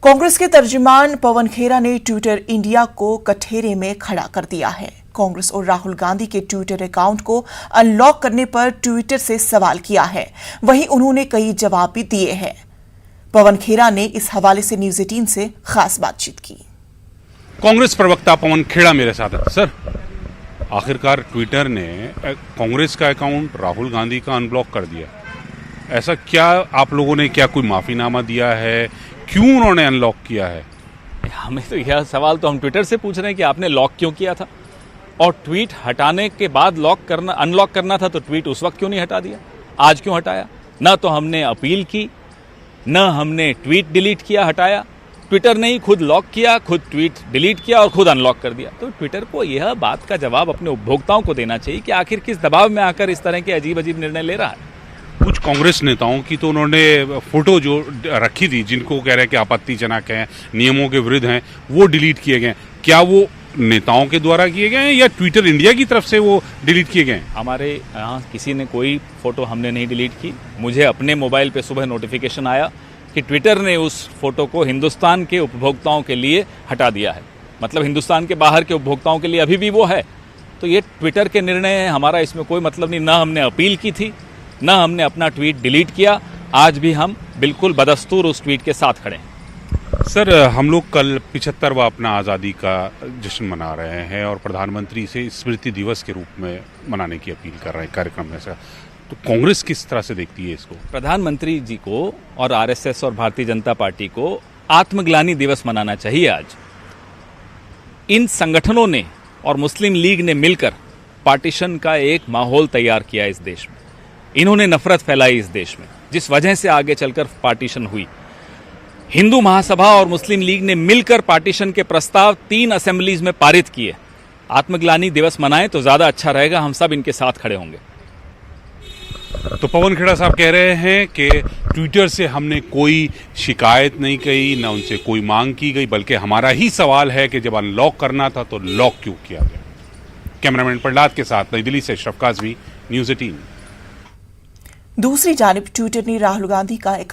कांग्रेस के तर्जुमान पवन खेरा ने Twitter India को कठघरे में खड़ा कर दिया है। कांग्रेस और राहुल गांधी के ट्विटर अकाउंट को अनलॉक करने पर ट्विटर से सवाल किया है। वहीं उन्होंने कई जवाब भी दिए हैं। पवन खेरा ने इस हवाले से न्यूज़ 18 से खास बातचीत की। कांग्रेस प्रवक्ता पवन खेड़ा मेरे साथ है। सर, आखिरकार ट्विटर ने कांग्रेस का अकाउंट राहुल गांधी का अनब्लॉक कर दिया। ऐसा क्या आप लोगों ने कोई माफीनामा दिया है? क्यों उन्होंने अनलॉक किया है? हमें तो यह सवाल तो हम ट्विटर से पूछ रहे हैं कि आपने लॉक क्यों किया था, और ट्वीट हटाने के बाद अनलॉक करना था तो ट्वीट उस वक्त क्यों नहीं हटा दिया? आज क्यों हटाया? ना तो हमने अपील की, ना हमने ट्वीट डिलीट किया, हटाया। ट्विटर ने ही खुद लॉक किया, खुद ट्वीट डिलीट किया और खुद अनलॉक कर दिया। तो ट्विटर को यह बात का जवाब अपने उपभोक्ताओं को देना चाहिए कि आखिर किस दबाव में आकर इस तरह के अजीब अजीब निर्णय ले रहा है। कुछ कांग्रेस नेताओं की तो उन्होंने फोटो जो रखी थी, जिनको कह रहे हैं कि आपत्तिजनक हैं, नियमों के विरुद्ध हैं, वो डिलीट किए गए। क्या वो नेताओं के द्वारा किए गए हैं या ट्विटर इंडिया की तरफ से वो डिलीट किए गए? हमारे यहाँ किसी ने कोई फोटो हमने नहीं डिलीट की। मुझे अपने मोबाइल पे सुबह नोटिफिकेशन आया कि ट्विटर ने उस फोटो को हिंदुस्तान के उपभोक्ताओं के लिए हटा दिया है। मतलब हिंदुस्तान के बाहर के उपभोक्ताओं के लिए अभी भी वो है। तो ये ट्विटर के निर्णय है, हमारा इसमें कोई मतलब नहीं। ना हमने अपील की थी, ना हमने अपना ट्वीट डिलीट किया। आज भी हम बिल्कुल बदस्तूर उस ट्वीट के साथ खड़े हैं। सर, हम लोग कल 75वां अपना आज़ादी का जश्न मना रहे हैं और प्रधानमंत्री से स्मृति दिवस के रूप में मनाने की अपील कर रहे हैं कार्यक्रम में से। तो कांग्रेस किस तरह से देखती है इसको? प्रधानमंत्री जी को और आरएसएस और भारतीय जनता पार्टी को आत्मग्लानि दिवस मनाना चाहिए आज। इन संगठनों ने और मुस्लिम लीग ने मिलकर पार्टीशन का एक माहौल तैयार किया इस देश में। इन्होंने नफरत फैलाई इस देश में, जिस वजह से आगे चलकर पार्टीशन हुई। हिंदू महासभा और मुस्लिम लीग ने मिलकर पार्टीशन के प्रस्ताव 3 असेंबलीज में पारित किए। आत्मग्लानि दिवस मनाएं तो ज्यादा अच्छा रहेगा, हम सब इनके साथ खड़े होंगे। तो पवन खेड़ा साहब कह रहे हैं कि ट्विटर से हमने कोई शिकायत नहीं की, ना उनसे कोई मांग की गई, बल्कि हमारा ही सवाल है कि जब अनलॉक करना था तो लॉक क्यों किया गया। कैमरामैन प्रहलाद के साथ नई दिल्ली से अशरफ काज़मी, न्यूज़ 18। दूसरी जानिब ट्विटर ने राहुल गांधी का अकाउंट